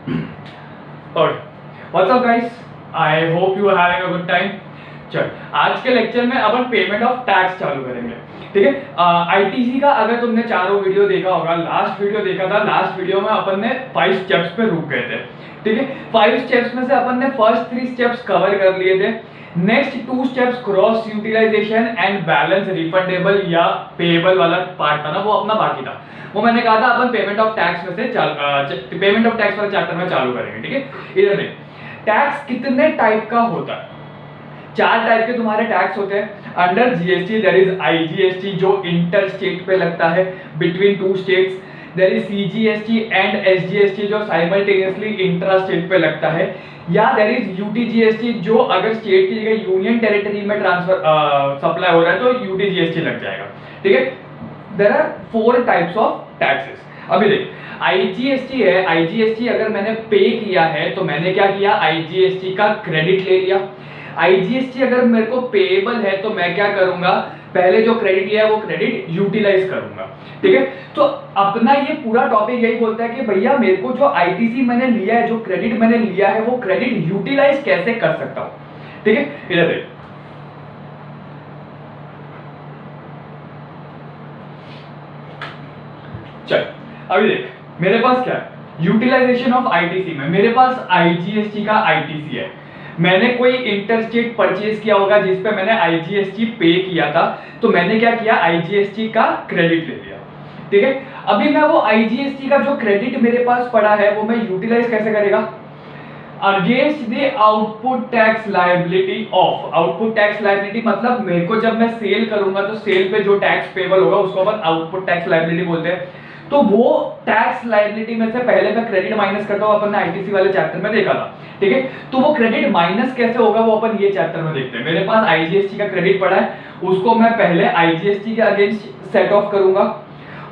Okay. What's up guys? I hope you are having a good time. चल आज के lecture में अपन payment of tax चालू करेंगे, ठीक है। आईटीसी का अगर तुमने चारों वीडियो देखा होगा, लास्ट वीडियो देखा था, लास्ट वीडियो में अपन ने 5 स्टेप्स पे रुक गए थे, ठीक है। 5 स्टेप्स में से अपन ने फर्स्ट 3 स्टेप्स कवर कर लिए थे। Next 2 steps cross utilization and balance refundable या पेएबल वाला पार्ट था ना, वो अपना बाकी था। वो मैंने कहा था अपन पेमेंट ऑफ टैक्स में से पेमेंट ऑफ टैक्स वाले चैप्टर में चालू करेंगे, ठीक है। इधर देख, टैक्स कितने टाइप का होता है। 4 टाइप के तुम्हारे टैक्स होते हैं under GST. There is IGST जो इंटर स्टेट पे लगता है between 2 states. There is CGST and SGST जो साइमल्टेनियसली इंट्रा स्टेट पे लगता है। या देयर इज यूटीजीएसटी जो अगर स्टेट की जगह यूनियन टेरिटरी में ट्रांसफर सप्लाई हो रहा है तो यूटीजीएसटी लग जाएगा, ठीक है। There are 4 types of taxes. अभी देख, आईजीएसटी है। आईजीएसटी अगर मैंने पे किया है तो मैंने क्या किया, आईजीएसटी का क्रेडिट ले लिया। आईजीएसटी अगर मेरे को पेएबल है तो मैं क्या करूंगा, पहले जो क्रेडिट लिया है वो क्रेडिट यूटिलाइज करूंगा, ठीक है। तो अपना ये पूरा टॉपिक यही बोलता है कि भैया मेरे को जो आईटीसी मैंने लिया है, जो क्रेडिट मैंने लिया है, वो क्रेडिट यूटिलाइज कैसे कर सकता हूं, ठीक है। इधर देख, चल अभी देख मेरे पास क्या है, यूटिलाइजेशन ऑफ आईटीसी में मेरे पास आईजीएसटी का आईटीसी है। मैंने कोई इंटरस्टेट परचेज किया होगा जिस पे मैंने आईजीएसटी पे किया था, तो मैंने क्या किया, आईजीएसटी का क्रेडिट ले लिया, ठीक है। अभी मैं वो आईजीएसटी का जो क्रेडिट मेरे पास पड़ा है वो मैं यूटिलाइज कैसे करेगा, against the output tax liability of. Output tax liability मतलब मेरे को जब मैं सेल करूंगा तो सेल पे जो टैक्स पेबल होगा उसको अपन आउटपुट टैक्स लायबिलिटी बोलते हैं। तो वो टैक्स लायबिलिटी में से पहले मैं क्रेडिट माइनस करता हूं, अपन ने आईटीसी वाले चैप्टर में देखा था, ठीक है। तो वो क्रेडिट माइनस कैसे होगा वो अपन ये चैप्टर में देखते हैं। मेरे पास आईजीएसटी का क्रेडिट पड़ा है, उसको मैं पहले आईजीएसटी के अगेंस्ट सेट ऑफ करूंगा।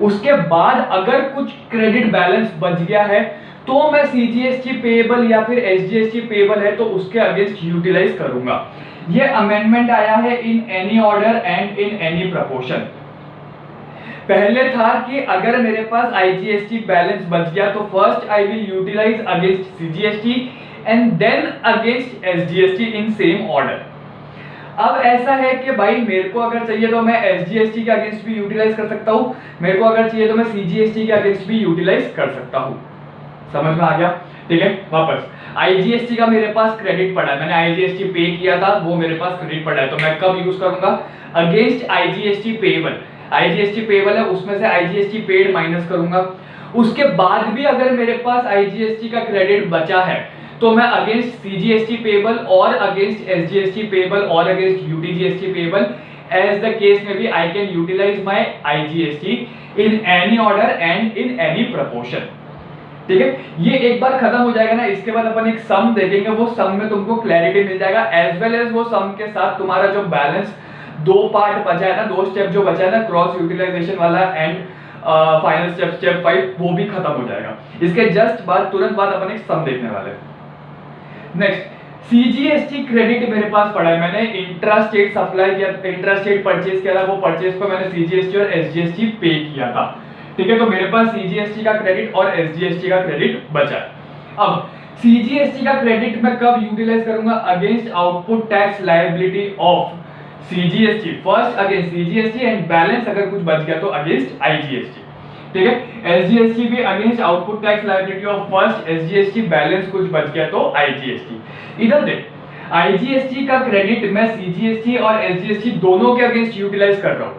उसके बाद अगर कुछ क्रेडिट बैलेंस बच गया है तो मैं सीजीएसटी पेएबल या फिर एसजीएसटी पेएबल है तो उसके अगेंस्ट यूटिलाइज करूंगा। ये अमेंडमेंट आया है इन any order and in any proportion. पहले था कि अगर मेरे पास आईजीएसटी बैलेंस बच गया तो first I will utilize against CGST and then against SGST in same order. अब ऐसा है कि भाई मेरे को अगर चाहिए तो मैं एसजीएसटी के अगेंस्ट भी यूटिलाइज कर सकता हूं, मेरे को अगर चाहिए तो मैं सीजीएसटी के अगेंस्ट भी यूटिलाइज कर सकता हूं। समझ में आ गया, ठीक है। वापस आईजीएसटी का मेरे पास क्रेडिट पड़ा है, मैंने आईजीएसटी पे किया था, वो मेरे पास क्रेडिट पड़ा है, तो मैं कब यूज करूंगा, against IGST payable. IGST payable है उसमें से आईजीएसटी पेड माइनस करूंगा। उसके बाद भी अगर मेरे पास आईजीएसटी का क्रेडिट बचा है तो मैं अगेंस्ट सीजीएसटी पेएबल और अगेंस्ट एसजीएसटी पेएबल और against UTGST payable as the case में भी I can utilize my IGST in any order and in any proportion, ठीक है। ये एक बार खत्म हो जाएगा ना, इसके बाद अपन एक सम देखेंगे, वो सम में तुमको क्लैरिटी मिल जाएगा एज वेल एज वो सम के साथ तुम्हारा जो बैलेंस 2 पार्ट बचा है ना, 2 स्टेप जो बचा है ना, क्रॉस यूटिलाइजेशन वाला एंड फाइनल स्टेप स्टेप 5, वो भी खत्म हो जाएगा। इसके जस्ट बाद तुरंत बाद अपन एक सम देखने वाले हैं। नेक्स्ट सीजीएसटी क्रेडिट मेरे पास पड़ा है, मैंने इंट्रा स्टेट सप्लाई किया, इंट्रा स्टेट परचेज किया था, वो परचेज पे मैंने सीजीएसटी और एसजीएसटी पे किया था, ठीक है। तो मेरे पास सीजीएसटी का क्रेडिट और एसजीएसटी का क्रेडिट बचा है। अब सीजीएसटी का क्रेडिट मैं कब यूटिलाइज करूंगा, against output tax liability of CGST, first against CGST and balance अगर कुछ बच गया तो अगेंस्ट आईजीएसटी, ठीक है। एसजीएसटी भी against output tax liability of first, SGST balance कुछ बच गया तो आईजीएसटी। इधर देख, आईजीएसटी का क्रेडिट मैं सीजीएसटी और एसजीएसटी दोनों के अगेंस्ट यूटिलाइज कर रहा हूं,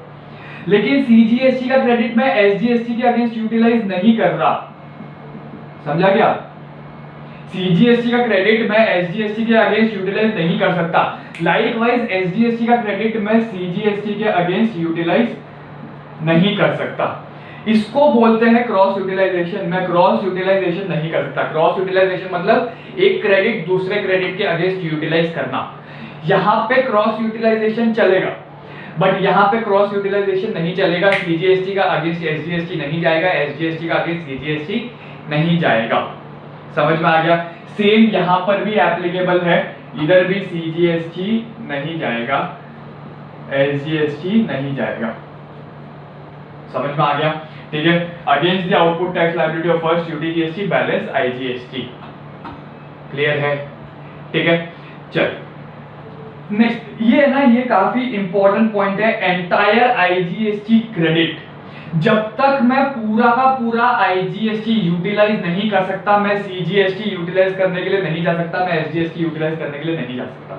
लेकिन सीजीएसटी का क्रेडिट मैं एसजीएसटी के अगेंस्ट यूटिलाइज नहीं कर रहा। समझा क्या, सीजीएसटी का क्रेडिट मैं एसजीएसटी के अगेंस्ट यूटिलाइज नहीं कर सकता। लाइकवाइज एसजीएसटी का क्रेडिट मैं सीजीएसटी के अगेंस्ट यूटिलाइज नहीं कर सकता। इसको बोलते हैं क्रॉस यूटिलाइजेशन। मैं क्रॉस यूटिलाइजेशन नहीं कर सकता। क्रॉस यूटिलाइजेशन मतलब एक क्रेडिट दूसरे क्रेडिट के अगेंस्ट यूटिलाइज करना। यहां पे क्रॉस यूटिलाइजेशन चलेगा, बट यहां पे क्रॉस यूटिलाइजेशन नहीं चलेगा। सीजीएसटी का अगेंस्ट एसजीएसटी नहीं जाएगा, एसजीएसटी का अगेंस्ट सीजीएसटी नहीं जाएगा। समझ में आ गया। सेम यहां पर भी एप्लीकेबल है, इधर भी सीजीएसटी नहीं जाएगा, एसजीएसटी नहीं जाएगा। समझ में आ गया? ठीक है, against the output tax liability of first UTGST balance IGST. Clear है? ठीक है, चल नेक्स्ट ये है ना, ये काफी इंपॉर्टेंट पॉइंट है, एंटायर आईजीएसटी क्रेडिट। जब तक मैं पूरा का पूरा आईजीएसटी यूटिलाइज नहीं कर सकता, मैं सीजीएसटी यूटिलाइज करने के लिए नहीं जा सकता, मैं एसजीएसटी यूटिलाइज करने के लिए नहीं जा सकता।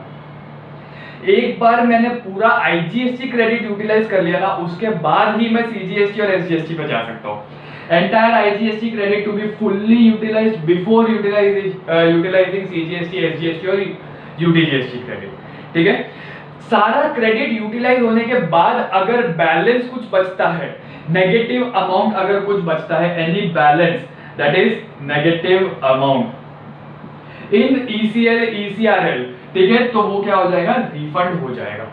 एक बार मैंने पूरा आईजीएसटी क्रेडिट यूटिलाइज कर लिया ना, उसके बाद ही मैं सीजीएसटी और एसजीएसटी पे जा सकता हूँ। Entire IGST credit to be fully utilized before utilizing CGST, SGST और यूटीजीएसटी क्रेडिट। ठीक है, सारा क्रेडिट यूटिलाइज होने के बाद अगर बैलेंस कुछ बचता है, नेगेटिव अमाउंट अगर कुछ बचता है, any balance that is negative amount in ECL ECRL, ठीक है, तो वो क्या हो जाएगा, रिफंड हो जाएगा।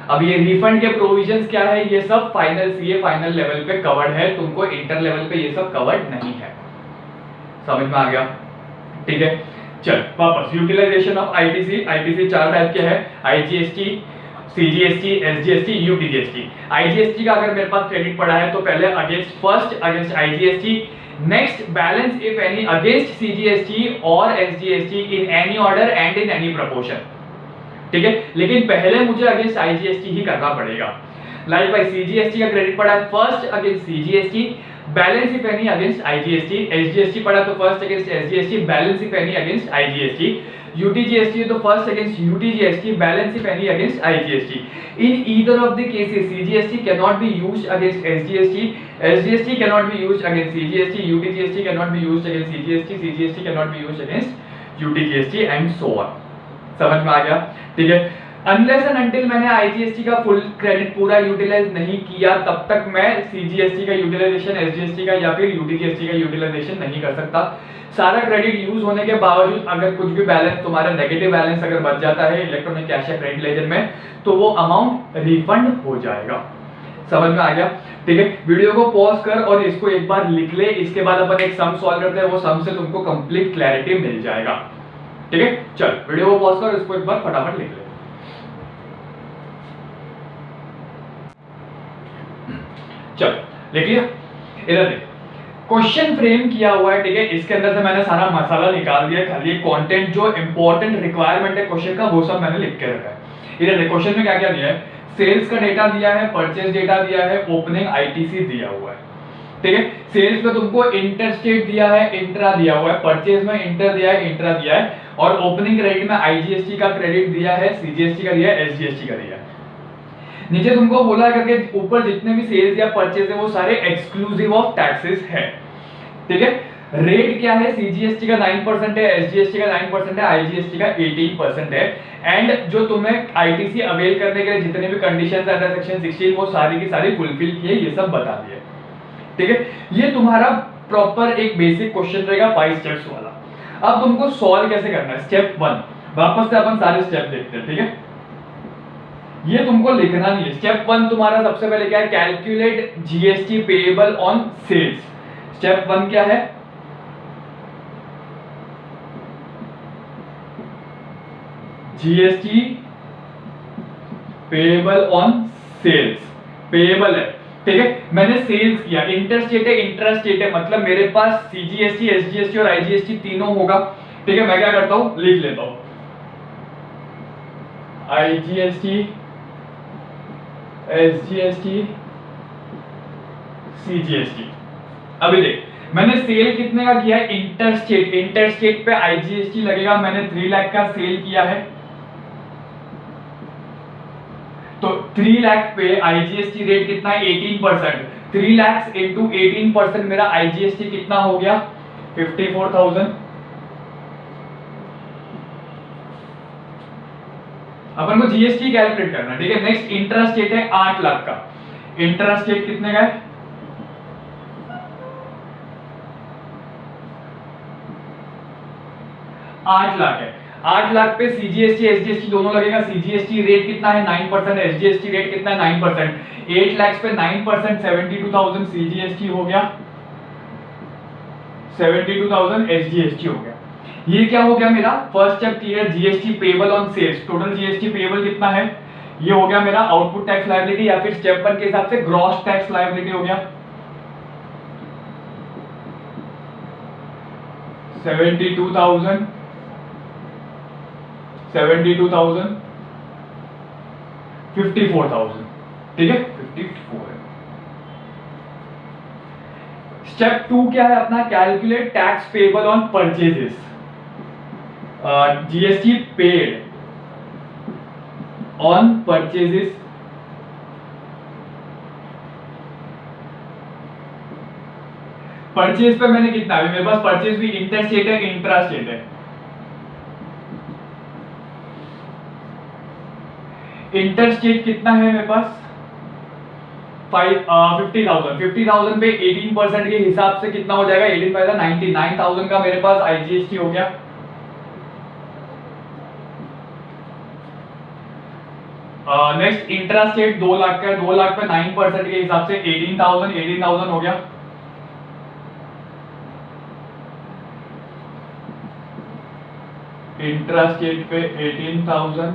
अब ये रिफंड के प्रोविजंस क्या है, ये सब फाइनल सीए फाइनल लेवल पे कवर्ड है, तुमको इंटर लेवल पे ये सब कवर्ड नहीं है। समझ में आ गया? ठीक है, चल वापस यूटिलाइजेशन ऑफ आईटीसी। आईटीसी चार टाइप के हैं, IGST, CGST, SGST, UTGST. IGST का अगर मेरे पास क्रेडिट पड़ा है तो पहले against IGST, next balance if any against CGST और SGST in any order and in any proportion. ठीक है, लेकिन पहले मुझे अगेंस्ट आईजीएसटी ही करना पड़ेगा। लाइक बाय सीजीएसटी का क्रेडिट पड़ा है first against CGST, balance if any against IGST, SGST पड़ा तो first against SGST, balance if any against IGST, UTGST तो first against UTGST, balance if any against IGST. In either of the cases CGST can not be used against SGST, SGST can not be used against CGST, UTGST can not be used against CGST, CGST can not be used against UTGST and so on. समझ में आ गया? ठीक है, unless and until मैंने IGST का full credit पूरा utilise नहीं किया, तब तक मैं सीजीएसटी का यूटिलाइजेशन, एसजीएसटी का या फिर यूटीजीएसटी का यूटिलाइजेशन नहीं कर सकता। सारा क्रेडिट यूज होने के बावजूद अगर कुछ भी बैलेंस तुम्हारा नेगेटिव बैलेंस अगर बच जाता है इलेक्ट्रॉनिक कैश या क्रेडिट लेजर में, तो वो अमाउंट रिफंड हो जाएगा। समझ में आ गया? ठीक है, वीडियो को पॉज कर और इसको एक बार लिख ले, इसके बाद अपन एक सम सॉल्व करते हैं, वो सम से तुमको कंप्लीट क्लैरिटी मिल जाएगा। ठीक है, चल वीडियो को पॉज कर, इसको एक बार फटाफट लिख ले। चल लिख लिया? इधर देख, क्वेश्चन फ्रेम किया हुआ है। ठीक है, इसके अंदर से मैंने सारा मसाला निकाल दिया, खाली कंटेंट जो इंपॉर्टेंट रिक्वायरमेंट है क्वेश्चन का वो सब मैंने लिख के रखा है। इधर देख, क्वेश्चन में क्या क्या दिया है, सेल्स का डेटा दिया है, परचेज डेटा दिया है, ओपनिंग आईटीसी दिया हुआ है। ठीक है, सेल्स में तुमको इंटरस्टेट दिया है, इंट्रा दिया हुआ है, परचेज में इंटर दिया है, इंट्रा दिया है, और ओपनिंग क्रेडिट में आईजीएसटी का क्रेडिट दिया है, सीजीएसटी का दिया है, एसजीएसटी का दिया है। नीचे तुमको बोला है करके ऊपर जितने भी सेल्स या परचेज है वो सारे एक्सक्लूसिव ऑफ टैक्सेस है। ठीक है, रेट क्या है, सीजीएसटी का 9% है, एसजीएसटी का 9% है, आईजीएसटी का 18% है। एंड जो तुम्हें आईटीसी अवेल करने के लिए जितने भी कंडीशंस अंडर सेक्शन 16 वो सारी की सारी फुलफिल किए, ये सब बता दिए। ठीक है, ये तुम्हारा प्रॉपर एक बेसिक क्वेश्चन रहेगा 5 स्टेप्स वाला। अब तुमको सॉल्व कैसे करना है, स्टेप 1 वापस से अपन सारे स्टेप देखते हैं। ठीक है, ये तुमको लिखना नहीं है। स्टेप 1 तुम्हारा सबसे पहले क्या है, calculate GST payable on sales. Step 1 क्या है, GST payable on sales, payable है। ठीक है, मैंने सेल्स किया, इंटरस्टेट है, इंट्रास्टेट है, मतलब मेरे पास सीजीएसटी, एसजीएसटी और आईजीएसटी तीनों होगा। ठीक है, मैं क्या करता हूं, लिख लेता हूं आईजीएसटी, एसजीएसटी, सीजीएसटी। अभी देख, मैंने सेल कितने का किया है, इंटरस्टेट, इंटरस्टेट पे आईजीएसटी लगेगा, मैंने 3 लाख का सेल किया है, तो 3 लाख पे आईजीएसटी रेट कितना है, 18%। 3 लाख इंटू 18% मेरा आईजीएसटी कितना हो गया, 54,000। अपन को जीएसटी कैलकुलेट करना है। ठीक है, नेक्स्ट इंट्रास्टेट है 8 लाख का, इंट्रास्टेट कितने का है, 8 लाख है। 8 लाख पे सीजीएसटी एसजीएसटी दोनों लगेगा। सीजीएसटी रेट कितना है, 9%, एसजीएसटी रेट कितना है, 9%। 8 लाख पे 9%, 72,000 सीजीएसटी हो गया, 72,000 एसजीएसटी हो गया। ये क्या हो गया मेरा, first step clear. GST payable on sales, total GST payable कितना है, ये हो गया मेरा आउटपुट टैक्स लायबिलिटी, या फिर स्टेप 1 के हिसाब से ग्रॉस टैक्स लायबिलिटी हो गया 72,000 54,000, ठीक है 54 है। स्टेप 2 क्या है अपना, calculate tax payable on purchases, GST paid on purchases purchase पे मैंने कितना, अभी मेरे पास परचेज भी इंटर स्टेट है इंट्रा स्टेट है। इंटर स्टेट कितना है मेरे पास 50,000 पे 18% के हिसाब से कितना हो जाएगा, 18 फाइव 99,000 का मेरे पास आईजीएसटी हो गया। नेक्स्ट इंट्रा स्टेट 2 लाख का, 2 लाख पे 9% के हिसाब से 18,000 हो गया। इंट्रा स्टेट पे 18,000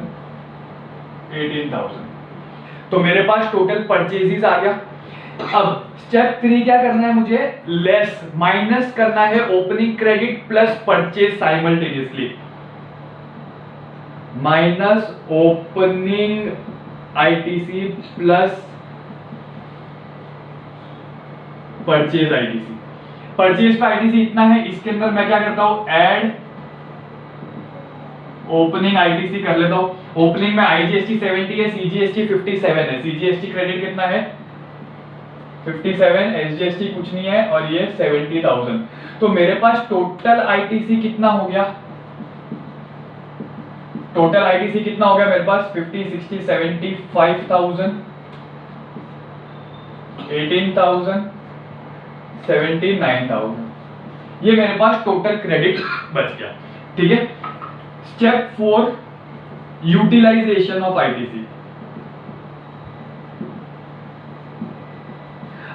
तो मेरे पास टोटल परचेजेस आ गया। अब स्टेप 3 क्या करना है मुझे, लेस माइनस करना है opening credit plus purchase simultaneously, minus opening ITC plus purchase ITC. Purchase पे आईटीसी इतना है, इसके अंदर मैं क्या करता हूं, ऐड ओपनिंग आईटीसी कर लेता हूं। ओपनिंग में आईजीएसटी 70 है, सीजीएसटी 57 है, सीजीएसटी क्रेडिट कितना है 57, एसजीएसटी कुछ नहीं है और ये 70,000। तो मेरे पास टोटल आईटीसी कितना हो गया, टोटल आईटीसी कितना हो गया मेरे पास 50, 60, 75,000, 18,000, 79,000, ये मेरे पास टोटल क्रेडिट बच गया, ठीक है। Step 4 utilization of ITC.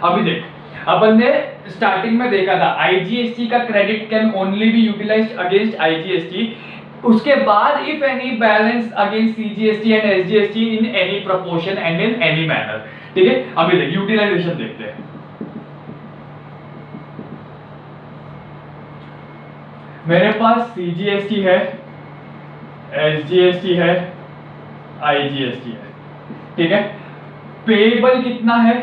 अभी देख, अपन ने स्टार्टिंग में देखा था आईजीएसटी का credit can only be utilized against IGST, उसके बाद if any balance against CGST and SGST in any proportion and in any manner, ठीक है। अभी देख यूटिलाइजेशन देखते हैं। मेरे पास सीजीएसटी है, एसजीएसटी है, आईजीएसटी है, ठीक है। पेएबल कितना है,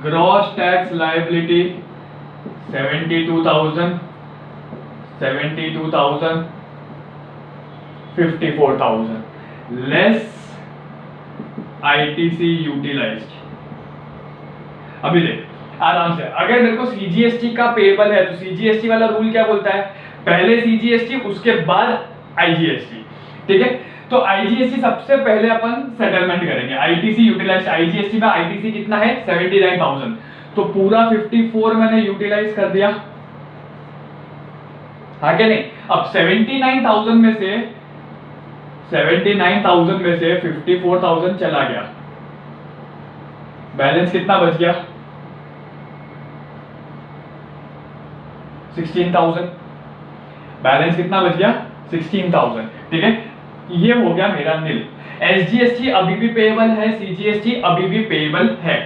gross tax liability 72,000, 54,000 less ITC utilized. अभी देख आराम से, अगर मेरे को सीजीएसटी का पेएबल है तो सीजीएसटी वाला रूल क्या बोलता है, पहले सीजीएसटी उसके बाद आईजीएसटी, ठीक है। तो आईजीएसटी सबसे पहले अपन सेटलमेंट करेंगे, आईटीसी यूटिलाइज, आईजीएसटी में आईटीसी कितना है 79,000, तो पूरा 54 मैंने यूटिलाइज कर दिया, हाँ क्या नहीं। अब 79,000 में से 54,000 चला गया, बैलेंस कितना बच गया 16,000, बैलेंस कितना बच गया 16,000, ठीक है। ये हो गया मेरा नील। एसजीएसटी अभी भी पेएबल है, सीजीएसटी अभी भी पेएबल है।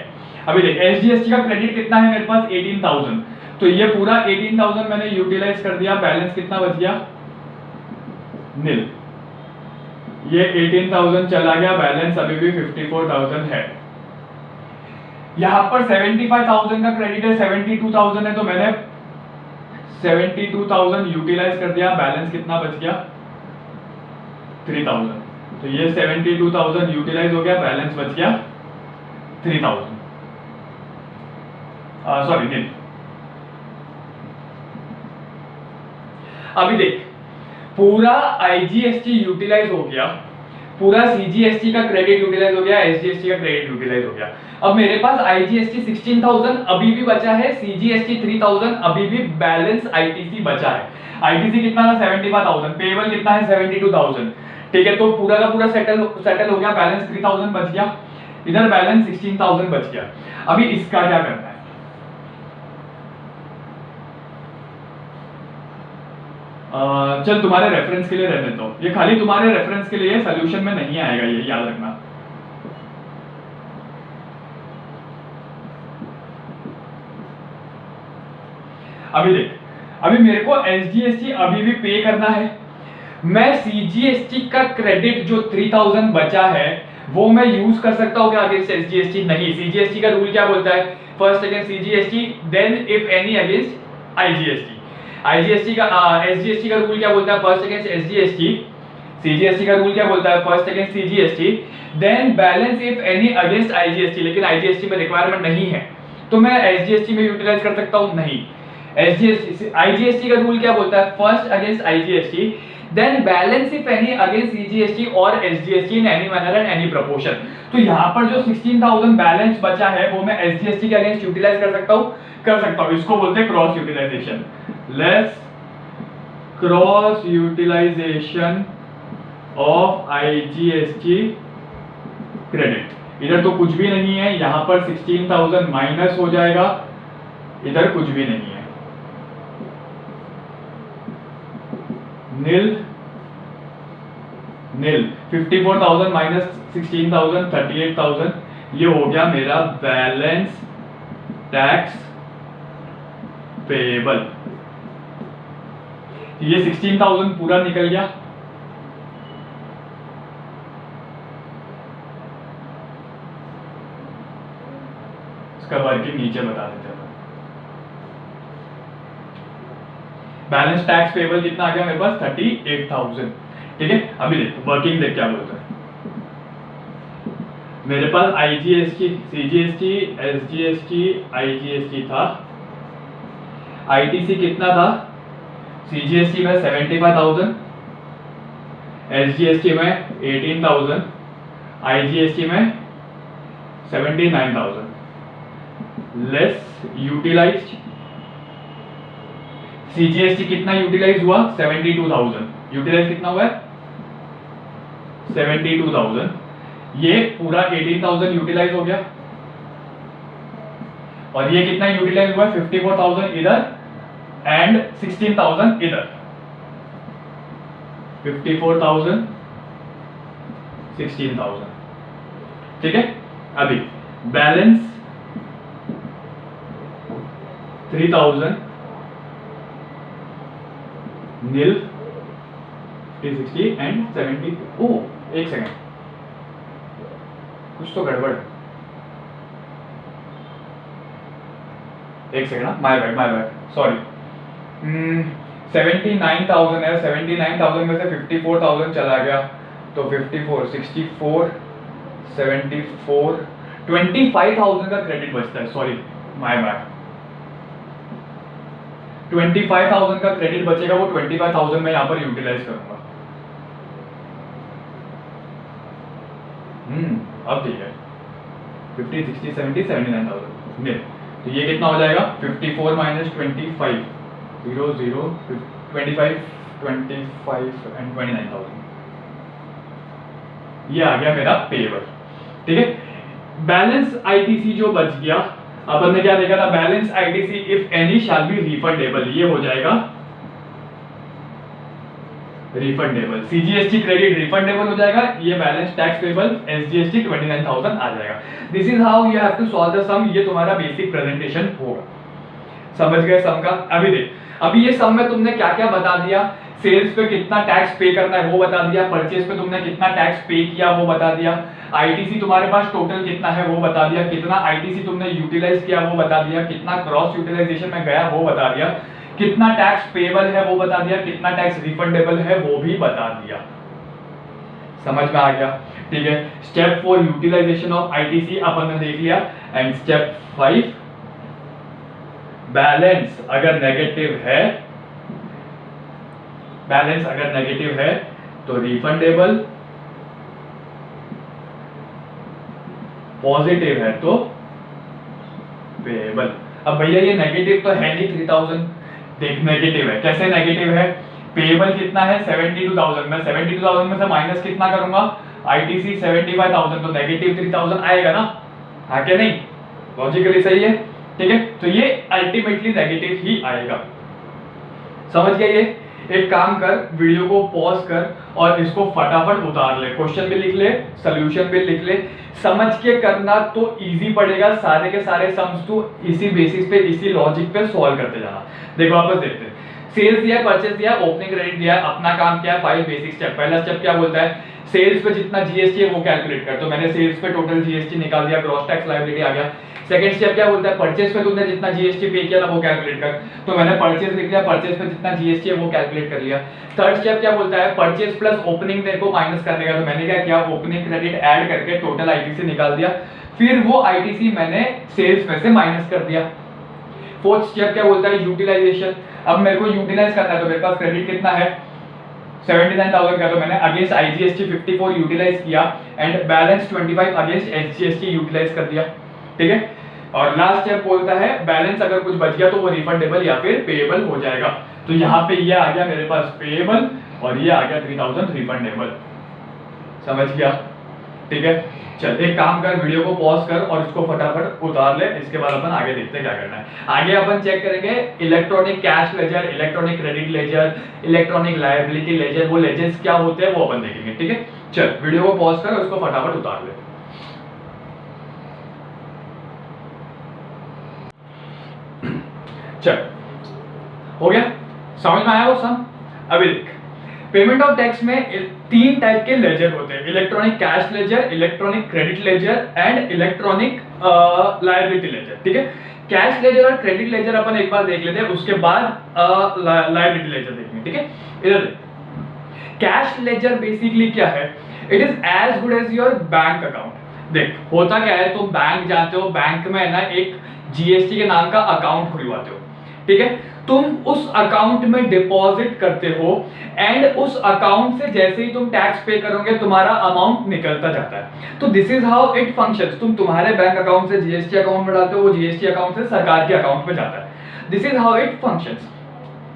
अभी देख एसजीएसटी का क्रेडिट कितना है मेरे पास 18,000, तो ये पूरा 18,000 मैंने यूटिलाइज कर दिया, बैलेंस कितना बच गया नील। ये 18,000 चला गया, बैलेंस अभी भी 54,000 है। यहां पर 75,000 का क्रेडिट है, 72,000 है, तो मैंने 72,000 यूटिलाइज कर दिया, बैलेंस कितना बच गया 3,000, तो ये 72,000 यूटिलाइज हो गया, बैलेंस बच गया 3,000, सॉरी नहीं। अभी देख पूरा आईजीएसटी यूटिलाइज हो गया, पूरा सीजीएसटी का क्रेडिट यूटिलाइज हो गया, एसजीएसटी का क्रेडिट यूटिलाइज हो गया। अब मेरे पास आईजीएसटी 16,000 अभी भी बचा है, सीजीएसटी 3,000 अभी भी बैलेंस आईटीसी बचा है। आईटीसी कितना था 75,000, पेएबल कितना है 72,000, ठीक है। तो पूरा का पूरा सेटल हो गया, बैलेंस 3,000 बच गया, इधर बैलेंस 16,000 बच गया। अभी इसका क्या करना है, चल तुम्हारे रेफरेंस के लिए रहने दो, ये खाली तुम्हारे रेफरेंस के लिए, सोल्यूशन में नहीं आएगा, ये याद रखना। अभी देख, अभी मेरे को एसजीएसटी अभी भी पे करना है। मैं सीजीएसटी का क्रेडिट जो 3000 बचा है वो मैं यूज कर सकता हूँ क्या अगेंस्ट एसजीएसटी? नहीं, सीजीएसटी का रूल क्या बोलता है? First against CGST then if any against IGST. IGST का एसजीएसटी का रूल क्या बोलता है? First against SGST. सीजीएसटी का रूल क्या बोलता है? First against CGST then balance if any against IGST. लेकिन आईजीएसटी में रिक्वायरमेंट नहीं है, तो मैं एसजीएसटी में यूटिलाइज कर सकता हूँ? नहीं। एसजीएसटी आईजीएसटी का रूल क्या बोलता है? First against IGST then balance if any against CGST और SGST in any manner and any proportion. तो यहाँ पर जो 16000 बैलेंस बचा है वो मैं एसजीएसटी के अगेंस्ट यूटिलाइज कर सकता हूँ? कर सकता हूँ। इसको बोलते हैं cross utilization. Less cross utilization of IGST credit. इधर तो कुछ भी नहीं है, यहाँ पर 16000 माइनस हो जाएगा, इधर कुछ भी नहीं है, नील नील। 54,000 माइनस 16,000 38,000, ये हो गया मेरा बैलेंस टैक्स पेएबल। ये 16,000 पूरा निकल गया। इसका वर्किंग नीचे बता देते हैं। बैलेंस टैक्स पेएबल कितना आ गया मेरे पास? 38,000। ठीक है, अभी देख वर्किंग देख क्या बोलता है। मेरे पास आईजीएसटी, सीजीएसटी, एसजीएसटी, आईजीएसटी था। आईटीसी कितना था? सीजीएसटी में 75,000, एसजीएसटी में 18,000, आईजीएसटी में 79,000। Less utilized. सीजीएसटी कितना यूटिलाइज हुआ? 72,000। यूटिलाइज कितना हुआ है? 72,000। ये पूरा 18,000 यूटिलाइज हो गया, और ये कितना यूटिलाइज हुआ? 54,000 इधर एंड 16,000 इधर। 54,000 16,000। ठीक है, अभी बैलेंस 3,000 नील 360 एंड 70। ओ एक सेकेंड, कुछ तो गड़बड़ है। एक सेकेंड, माय बैड सॉरी। 79,000 है, 79,000 में से 54,000 चला गया, तो 54 64 74 25,000 का क्रेडिट बचता है। सॉरी माय बैड, 25,000 का क्रेडिट बचेगा, वो 25,000 मैं यहाँ पर यूटिलाइज करूंगा। अब ठीक है, 50 60 70 79,000 मिल। तो ये कितना हो जाएगा? 54 माइनस 25 0 0 25 एंड 29,000। ये आ गया मेरा पेएबल। ठीक है, बैलेंस आईटीसी जो बच गया, अपन ने क्या देखा था? Balance ITC if any shall be refundable. ये हो जाएगा रिफंडेबल। सीजीएसटी क्रेडिट रिफंडेबल हो जाएगा, ये बैलेंस टैक्स पेएबल एसजीएसटी 29,000 आ जाएगा। This is how you have to solve the sum. ये तुम्हारा बेसिक प्रेजेंटेशन होगा। समझ गए सम का? अभी देख, अभी ये सम में तुमने क्या क्या बता दिया। सेल्स पे कितना टैक्स पे करना है वो बता दिया, परचेज पे तुमने कितना टैक्स पे किया वो बता दिया, आईटीसी तुम्हारे पास टोटल कितना है वो बता दिया, कितना आईटीसी तुमने यूटिलाइज किया वो बता दिया, कितना क्रॉस यूटिलाइजेशन में गया वो बता दिया, कितना टैक्स पेएबल है वो बता दिया, कितना टैक्स रिफंडेबल है वो भी बता दिया। समझ में आ गया? ठीक है, स्टेप 4 यूटिलाइजेशन ऑफ आईटीसी अपन ने देख लिया। एंड स्टेप 5 बैलेंस अगर नेगेटिव है, बैलेंस अगर नेगेटिव है तो रिफंडेबल, पॉजिटिव है तो पेएबल। अब भैया ये नेगेटिव तो है नहीं 3000, देख नेगेटिव है, कैसे नेगेटिव है? पेएबल कितना है? 72,000। मैं 72,000 में से माइनस कितना करूंगा? आईटीसी 75,000, तो नेगेटिव 3000 आएगा ना, हाँ क्या नहीं? लॉजिकली सही है। ठीक है, तो ये अल्टीमेटली नेगेटिव ही आएगा। समझ गए? ये एक काम कर, वीडियो को पॉज कर और इसको फटाफट उतार ले, क्वेश्चन भी लिख ले, सोल्यूशन भी लिख ले। समझ के करना तो इजी पड़ेगा, सारे के सारे सम्स तो इसी बेसिस पे, इसी लॉजिक पे सॉल्व करते जाना। देखो वापस देखते हैं, सेल्स दिया, परचेस दिया, ओपनिंग क्रेडिट दिया, अपना काम क्या है, 5 बेसिक स्टेप। पहला स्टेप क्या बोलता है, सेल्स पे जितना जीएसटी है वो कैलकुलेट कर। तो मैंने सेल्स पे टोटल जीएसटी निकाल दिया, ग्रॉस टैक्स लायबिलिटी आ गया। सेकंड स्टेप क्या बोलता है, परचेस पे तुमने जितना जीएसटी पे किया ना वो कैलकुलेट कर। तो मैंने परचेस लिख लिया, परचेस पे जितना जीएसटी है वो कैलकुलेट कर लिया। थर्ड स्टेप क्या बोलता है, परचेस प्लस ओपनिंग मेरे को माइनस करने का। तो मैंने क्या किया, ओपनिंग क्रेडिट ऐड करके टोटल आईटीसी निकाल दिया, फिर वो आईटीसी मैंने सेल्स में से माइनस कर दिया। फोर्थ स्टेप क्या बोलता है, यूटिलाइजेशन। अब मेरे को यूटिलाइज करना है, तो मेरे पास क्रेडिट कितना है 79,000 का। तो मैंने अगेंस्ट आईजीएसटी 54 यूटिलाइज किया and balance 25 against SGST utilize कर दिया, ठीक है। और लास्ट स्टेप बोलता है बैलेंस अगर कुछ बच गया तो वो रिफंडेबल या फिर पेएबल हो जाएगा। तो यहाँ पे ये आ गया मेरे पास पेएबल और ये आ गया 3000 रिफंडेबल। समझ गया, ठीक है। चल एक काम कर, वीडियो को पॉज कर और इसको फटाफट उतार ले, इसके बाद अपन आगे देखते हैं क्या करना है। आगे अपन चेक करेंगे electronic cash ledger, electronic credit ledger, electronic liability ledger. वो लेजर्स क्या होते हैं वो अपन देखेंगे, ठीक है। चल वीडियो को पॉज कर और इसको फटाफट उतार ले। चल हो गया, समझ में आया वो सब। अभी देख, पेमेंट ऑफ टैक्स में 3 टाइप के लेजर होते हैं, electronic cash ledger, electronic credit ledger and electronic liability ledger, ठीक है। कैश लेजर और क्रेडिट लेजर अपन एक बार देख लेते हैं, उसके बाद लायबिलिटी लेजर देखेंगे, ठीक है। इधर कैश लेजर बेसिकली क्या है, it is as good as your bank account. देख होता क्या है, तुम बैंक जाते हो, बैंक में है ना एक जीएसटी के नाम का अकाउंट खुलवाते हो, ठीक है। तुम उस अकाउंट में डिपॉजिट करते हो एंड उस अकाउंट से जैसे ही तुम टैक्स पे करोगे तुम्हारा अमाउंट निकलता जाता है। तो this is how it functions. तुम तुम्हारे बैंक अकाउंट से जीएसटी अकाउंट में डालते हो, वो जीएसटी अकाउंट से सरकार के अकाउंट में जाता है। This is how it functions.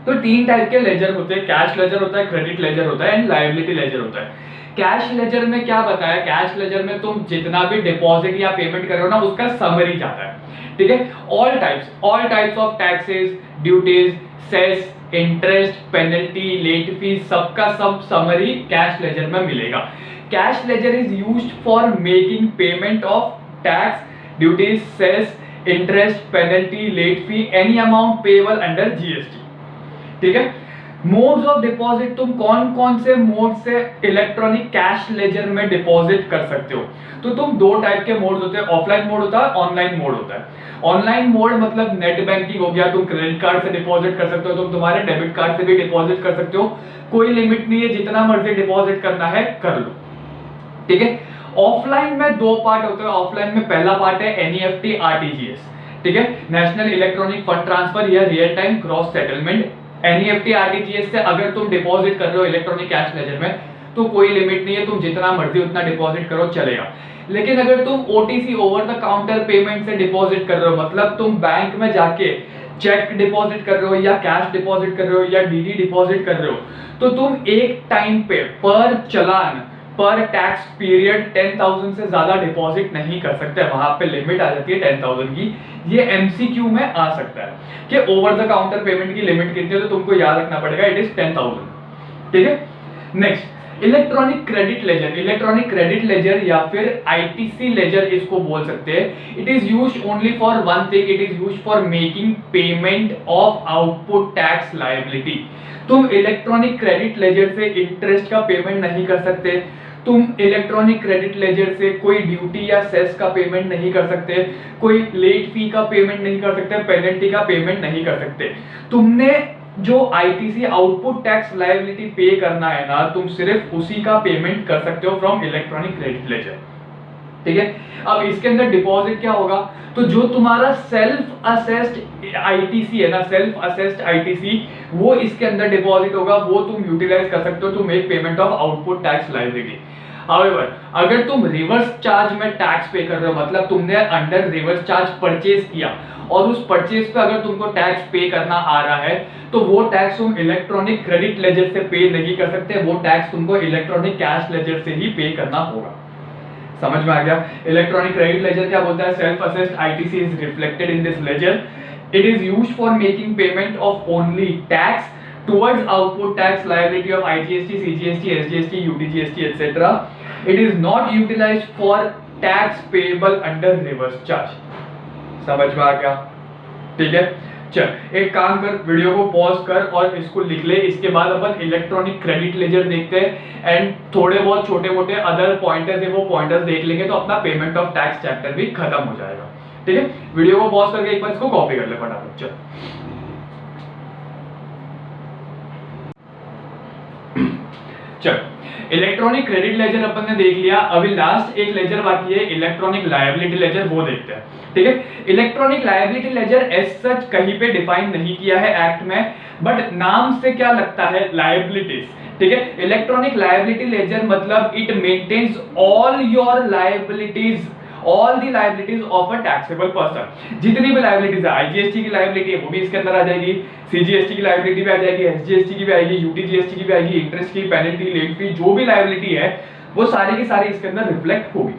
तो 3 टाइप के लेजर होते हैं, कैश लेजर होता है, क्रेडिट लेजर होता है एंड लायबिलिटी लेजर होता है। कैश लेजर में क्या बताया, कैश लेजर में तुम जितना भी डिपॉजिट या पेमेंट करो ना उसका समरी जाता है, ठीक है। All types of taxes, duties, cess, interest, penalty, late fees, सबका सब समरी कैश लेजर में मिलेगा। Cash ledger is used for making payment of tax, duties, cess, interest, penalty, late fee, any amount payable under GST, ठीक है। Modes of deposit, तुम कौन कौन से मोड से इलेक्ट्रॉनिक कैश लेजर में डिपॉजिट कर सकते हो। तो तुम 2 टाइप के मोड्स होते हैं, ऑफलाइन मोड होता है, ऑनलाइन मोड होता है। ऑनलाइन मोड मतलब नेट बैंकिंग हो गया, तुम क्रेडिट कार्ड से डिपॉजिट कर सकते हो, तुम तुम्हारे डेबिट कार्ड से भी डिपॉजिट कर सकते हो, कोई लिमिट नहीं है, जितना मर्जी डिपॉजिट करना है कर लो, ठीक है। ऑफलाइन में 2 पार्ट होते हैं। ऑफलाइन में पहला पार्ट है एनईएफटी, आरटीजीएस, ठीक है, नेशनल इलेक्ट्रॉनिक फंड ट्रांसफर या real time gross settlement. NEFT RTGS से अगर तुम डिपॉजिट कर रहे हो इलेक्ट्रॉनिक कैश लेजर में तो कोई लिमिट नहीं है, तुम जितना मर्जी उतना डिपॉजिट करो चलेगा। लेकिन अगर तुम OTC, over the counter payment से डिपॉजिट कर रहे हो, मतलब तुम बैंक में जाके चेक डिपॉजिट कर रहे हो या कैश डिपॉजिट कर रहे हो या डीडी डिपॉजिट कर रहे हो, तो तुम एक टाइम पे पर चलान, पर टैक्स पीरियड 10,000 से ज्यादा डिपॉजिट नहीं कर सकते। वहां पे लिमिट आ जाती है 10,000 की। ये एमसीक्यू में आ सकता है कि ओवर द काउंटर पेमेंट की लिमिट कितनी है, तो तुमको याद रखना पड़ेगा, इट इज 10,000, ठीक है। Next electronic credit ledger. Electronic credit ledger या फिर आईटीसी लेजर इसको बोल सकते हैं। It is used only for one thing, it is used for making payment of output tax liability. तुम इलेक्ट्रॉनिक क्रेडिट लेजर से इंटरेस्ट का पेमेंट नहीं कर सकते, तुम इलेक्ट्रॉनिक क्रेडिट लेजर से कोई ड्यूटी या सेस का पेमेंट नहीं कर सकते, कोई लेट फी का पेमेंट नहीं कर सकते, पेनल्टी का पेमेंट नहीं कर सकते। तुमने जो आईटीसी आउटपुट टैक्स लायबिलिटी पे करना है ना, तुम सिर्फ उसी का पेमेंट कर सकते हो फ्रॉम इलेक्ट्रॉनिक क्रेडिट लेजर, ठीक है। अब इसके अंदर डिपॉजिट क्या होगा, तो जो तुम्हारा सेल्फ असेस्ड आईटीसी है ना, सेल्फ असेस्ड आईटीसी, वो इसके अंदर डिपॉजिट होगा, वो तुम यूटिलाइज कर सकते हो to make payment of output tax liability. However अगर तुम रिवर्स चार्ज में टैक्स पे कर रहे हो, मतलब तुमने अंडर रिवर्स चार्ज परचेज किया और उस परचेज पे अगर तुमको टैक्स पे करना आ रहा है, तो वो टैक्स तुम इलेक्ट्रॉनिक क्रेडिट लेजर से पे नहीं कर सकते, वो टैक्स तुमको इलेक्ट्रॉनिक कैश लेजर से ही पे करना होगा। समझ में आ गया। इलेक्ट्रॉनिक क्रेडिट लेजर क्या बोलता है, self assessed ITC is reflected in this ledger, it is used for making payment of only tax, towards output tax liability of IGST, CGST, SGST, UTGST, etc. It is not utilized for tax payable under reverse charge. समझ में आ गया? ठीक है, चल एक काम कर, वीडियो को पॉज कर और इसको लिख ले। इसके बाद अपन इलेक्ट्रॉनिक क्रेडिट लेजर देखते हैं एंड थोड़े बहुत छोटे मोटे अदर पॉइंटर्स है वो पॉइंटर्स देख लेंगे, तो अपना पेमेंट ऑफ टैक्स चैप्टर भी खत्म हो जाएगा। ठीक है, वीडियो को पॉज करके एक बार इसको कॉपी कर ले फटाफट। चल चल इलेक्ट्रॉनिक क्रेडिट लेजर अपन ने देख लिया। अभी लास्ट एक लेजर बाकी है, इलेक्ट्रॉनिक लायबिलिटी लेजर, वो देखते हैं। ठीक है, electronic liability ledger as such कहीं पे डिफाइन नहीं किया है एक्ट में, बट नाम से क्या लगता है, लायबिलिटीज। ठीक है, इलेक्ट्रॉनिक लायबिलिटी लेजर मतलब it maintains all your liabilities, all the liabilities of a taxable person. जितनी भी लायबिलिटीज है, आईजीएसटी की लायबिलिटी है वो भी इसके अंदर आ जाएगी, सीजीएसटी की लायबिलिटी भी आ जाएगी, एसजीएसटी की भी आएगी, यूटीजीएसटी की भी आएगी, इंटरेस्ट की, पेनल्टी, लेट फी, जो भी लायबिलिटी है वो सारी की सारी इसके अंदर रिफ्लेक्ट होगी।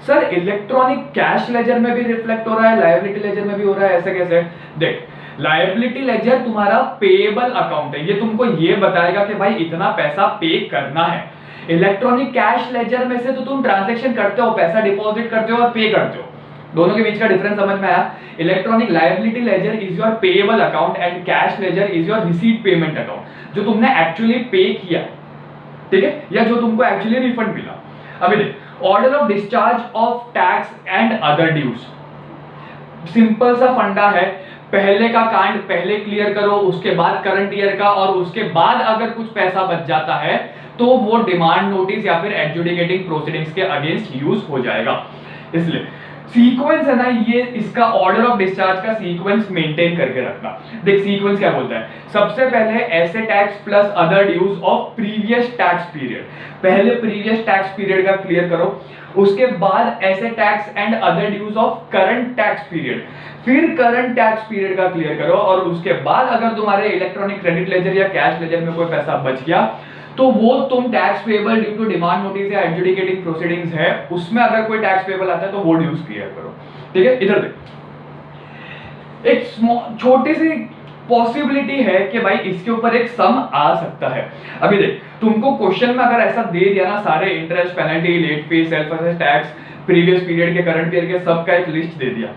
सर इलेक्ट्रॉनिक कैश लेजर में भी रिफ्लेक्ट हो रहा है, लायबिलिटी लेजर में भी हो रहा है, ऐसा कैसे? देख, लायबिलिटी लेजर तुम्हारा पेएबल अकाउंट है, ये तुमको ये बताएगा कि भाई इतना पैसा पे करना है। इलेक्ट्रॉनिक कैश लेजर में से तो तुम ट्रांजैक्शन करते हो, पैसा डिपॉजिट करते हो और पे करते हो, दोनों के बीच का डिफरेंस समझ में आया? Electronic liability ledger is your payable account and cash ledger is your receipt payment account, जो तुमने एक्चुअली पे किया, ठीक है, या जो तुमको एक्चुअली रिफंड मिला। अभी देख, order of discharge of tax and other dues, simple सा फंडा है, पहले का कांड पहले क्लियर करो, उसके बाद करंट ईयर का, और उसके बाद अगर कुछ पैसा बच जाता है तो वो डिमांड नोटिस या फिर एडजुडिकेटिंग प्रोसीडिंग्स के अगेंस्ट यूज हो जाएगा। इसलिए सीक्वेंस है ना, ये इसका ऑर्डर ऑफ डिस्चार्ज का सीक्वेंस मेंटेन करके रखना। देख सीक्वेंस क्या बोलता है, सबसे पहले ऐसे tax plus other dues of previous tax period, पहले प्रीवियस टैक्स पीरियड का क्लियर करो, उसके बाद ऐसे tax and other dues of current tax period, फिर करंट टैक्स पीरियड का क्लियर करो, और उसके बाद अगर तुम्हारे इलेक्ट्रॉनिक क्रेडिट लेजर या कैश लेजर में कोई पैसा बच गया तो वो तुम tax payable due to demand notice या एडजुडिकेटिंग प्रोसीडिंग्स है उसमें अगर कोई टैक्स पेबल आता है तो वो ड्यूज क्लियर करो। ठीक है, इधर देख, एक छोटी सी पॉसिबिलिटी है कि भाई इसके ऊपर एक सम आ सकता है। अभी देख, तुमको क्वेश्चन में अगर ऐसा दे दिया ना, सारे interest, penalty, late fee, self assess tax, previous period के, करंट पीरियड के, सबका एक लिस्ट दे दिया,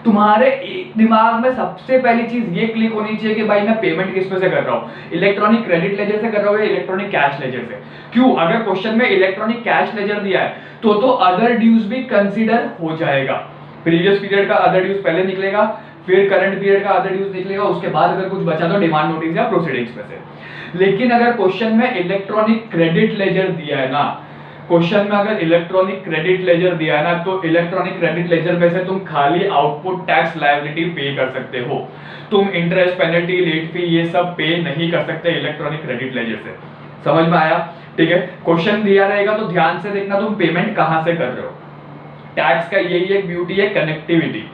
तुम्हारे दिमाग में सबसे पहली चीज ये क्लिक होनी चाहिए कि भाई मैं पेमेंट किस पे से कर रहा हूँ, इलेक्ट्रॉनिक क्रेडिट लेजर से कर रहा हूँ या इलेक्ट्रॉनिक कैश लेजर से। क्यों? अगर क्वेश्चन में इलेक्ट्रॉनिक कैश लेजर दिया है तो अदर ड्यूज भी कंसीडर हो जाएगा। प्रीवियस पीरियड का अदर ड्यूज पहले निकलेगा, फिर करंट पीरियड का अदर ड्यूज निकलेगा, उसके बाद अगर कुछ बचा तो डिमांड नोटिस या प्रोसीडिंग्स में से। लेकिन अगर क्वेश्चन में इलेक्ट्रॉनिक क्रेडिट लेजर दिया है ना, क्वेश्चन में अगर इलेक्ट्रॉनिक क्रेडिट लेजर दिया है ना, तो इलेक्ट्रॉनिक क्रेडिट लेजर में से तुम खाली आउटपुट टैक्स लायबिलिटी पे कर सकते हो, तुम इंटरेस्ट, पेनल्टी, लेट फी ये सब पे नहीं कर सकते इलेक्ट्रॉनिक क्रेडिट लेजर से। समझ में आया? ठीक है, क्वेश्चन दिया रहेगा तो ध्यान से देखना तुम पेमेंट कहां से कर रहे हो। टैक्स का यही एक ब्यूटी है, कनेक्टिविटी।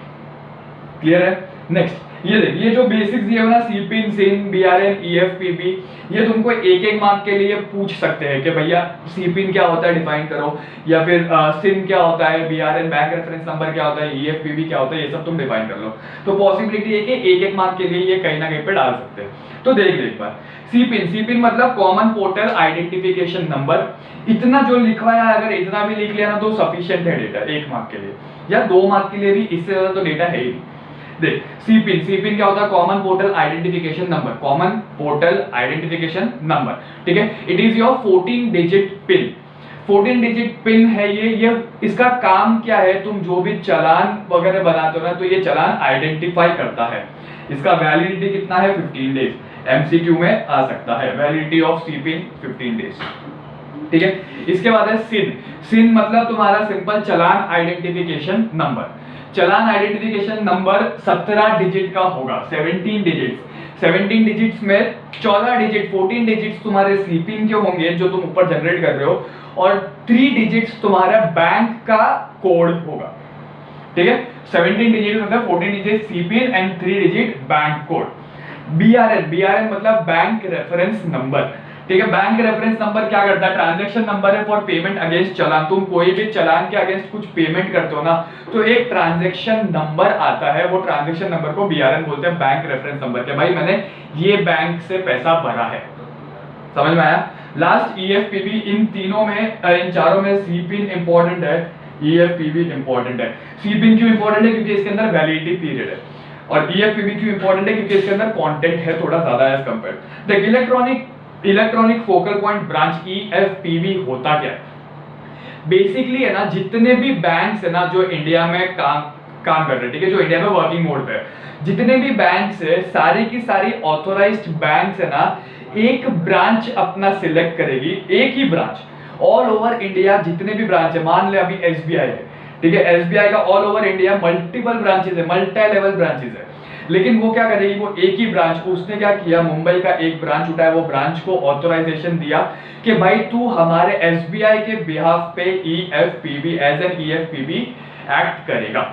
क्लियर है? नेक्स्ट ये देख, ये जो बेसिक्स दिए हो ना, सीपिन, सिन, बीआरएन, ईएफपीबी, ये तुमको एक एक मार्क के लिए पूछ सकते हैं कि भैया सीपिन क्या होता है डिफाइन करो, या फिर सिन क्या होता है, बीआरएन बैंक रेफरेंस नंबर क्या होता है, ईएफपीबी क्या होता है, ये सब तुम डिफाइन कर लो। तो पॉसिबिलिटी है कि एक एक मार्क के लिए ये कहीं ना कहीं पे डाल सकते हैं। तो देख ले एक बार, सीपिन, सीपिन मतलब कॉमन पोर्टल आइडेंटिफिकेशन नंबर। इतना जो लिखवाया है, अगर इतना भी लिख लिया ना तो सफिशिएंट है डेटा एक मार्क के लिए, या 2 मार्क के लिए भी, इससे ज्यादा तो डेटा है ही। देख सीपिन, सीपिन क्या होता है, common portal identification number, common portal identification number. ठीक है, it is your 14 digit pin, 14 digit pin है ये इसका काम क्या है, तुम जो भी चालान वगैरह बनाते हो ना तो ये चालान आइडेंटिफाई करता है। इसका वैलिडिटी कितना है, 15 डेज, एमसीक्यू में आ सकता है, वैलिडिटी ऑफ सीपिन 15 डेज। ठीक है, इसके बाद है सिन, सिन मतलब तुम्हारा सिंपल चालान आइडेंटिफिकेशन नंबर। चालान आइडेंटिफिकेशन नंबर 17 डिजिट का होगा, 17 डिजिट्स। 17 डिजिट्स में 14 डिजिट, 14 डिजिट्स तुम्हारे सीपिन के होंगे जो तुम ऊपर जनरेट कर रहे हो, और 3 डिजिट्स तुम्हारा बैंक का कोड होगा। ठीक है, 17 डिजिट मतलब 14 digit CPIN and 3 digit bank code. BRN, BRN मतलब बैंक रेफरेंस नंबर। ठीक है। बैंक रेफरेंस नंबर क्या करता है, ट्रांजैक्शन नंबर है फॉर पेमेंट अगेंस्ट चालान। तुम कोई भी चालान के अगेंस्ट कुछ पेमेंट करते हो ना, तो एक ट्रांजैक्शन नंबर आता है, वो ट्रांजैक्शन नंबर को बीआरएन बोलते हैं, बैंक रेफरेंस नंबर के। भाई मैंने ये बैंक से पैसा भरा है, समझ में आया। लास्ट ईएफपीबी, इन तीनों में इन चारों में सीपिन इंपॉर्टेंट है, ईएफपीबी इंपॉर्टेंट है। सीपिन क्यों इंपॉर्टेंट है, क्योंकि इसके अंदर वैलिडिटी पीरियड है। और ईएफपीबी क्यों इंपॉर्टेंट है, क्योंकि इसके अंदर कंटेंट है थोड़ा ज्यादा एज कंपेयर। देख, इलेक्ट्रॉनिक फोकल पॉइंट ब्रांच ईएफपीबी होता क्या है, बेसिकली है ना, जितने भी बैंक्स है ना जो इंडिया में काम कर रहे हैं, ठीक है, जो इंडिया में वर्किंग मोड पे है, जितने भी बैंक्स है, सारी की सारी ऑथोराइज्ड बैंक्स है ना, एक ब्रांच अपना सिलेक्ट करेगी, एक ही ब्रांच ऑल ओवर इंडिया। जितने भी ब्रांच है, मान ले अभी एसबीआई है, ठीक है, एसबीआई का all over India multiple branches है, मल्टी लेवल ब्रांचेस है, लेकिन वो क्या करेगी, वो एक ही ब्रांच, उसने क्या किया, मुंबई का एक ब्रांच उठाया, वो ब्रांच को ऑथराइजेशन दिया कि भाई तू हमारे एसबीआई के बिहाफ पे ईएफपीबी एज एन ईएफपीबी एक्ट करेगा।